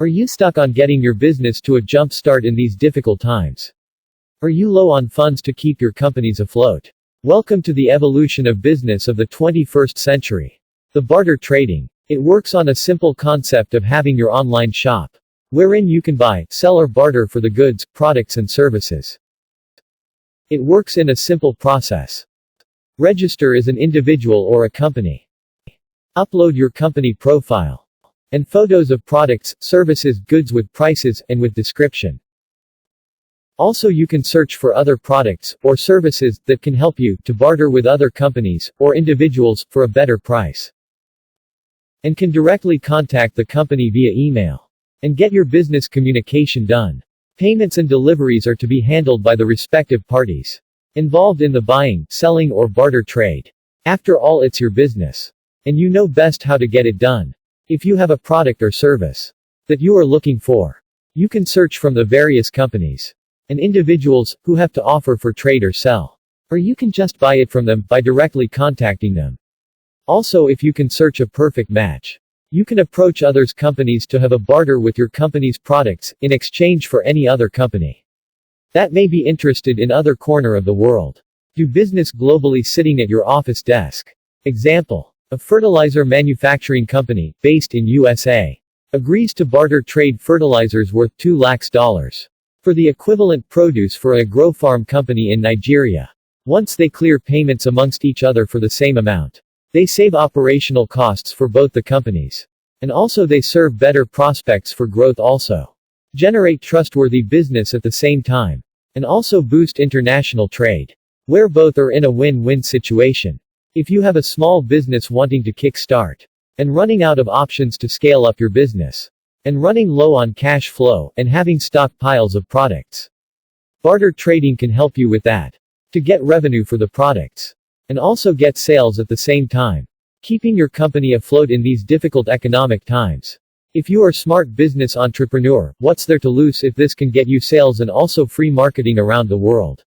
Are you stuck on getting your business to a jump start in these difficult times? Are you low on funds to keep your companies afloat? Welcome to the evolution of business of the 21st century. The barter trading. It works on a simple concept of having your online shop, wherein you can buy, sell or barter for the goods, products and services. It works in a simple process. Register as an individual or a company. Upload your company profile and photos of products, services, goods with prices, and with description. Also you can search for other products, or services, that can help you, to barter with other companies, or individuals, for a better price. And can directly contact the company via email. And get your business communication done. Payments and deliveries are to be handled by the respective parties involved in the buying, selling or barter trade. After all, it's your business. And you know best how to get it done. If you have a product or service that you are looking for, you can search from the various companies and individuals who have to offer for trade or sell. Or you can just buy it from them by directly contacting them. Also, if you can search a perfect match, you can approach others' companies to have a barter with your company's products in exchange for any other company that may be interested in other corner of the world. Do business globally sitting at your office desk. Example. A fertilizer manufacturing company, based in USA, agrees to barter trade fertilizers worth $2 lakhs for the equivalent produce for a grow farm company in Nigeria. Once they clear payments amongst each other for the same amount, they save operational costs for both the companies. And also they serve better prospects for growth, also generate trustworthy business at the same time, and also boost international trade, where both are in a win-win situation. If you have a small business wanting to kickstart, and running out of options to scale up your business, and running low on cash flow, and having stockpiles of products, barter trading can help you with that. To get revenue for the products, and also get sales at the same time, keeping your company afloat in these difficult economic times. If you are smart business entrepreneur, what's there to lose if this can get you sales and also free marketing around the world?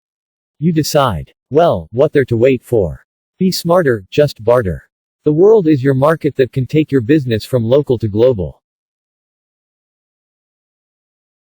You decide. Well, what there to wait for? Be smarter, just barter. The world is your market that can take your business from local to global.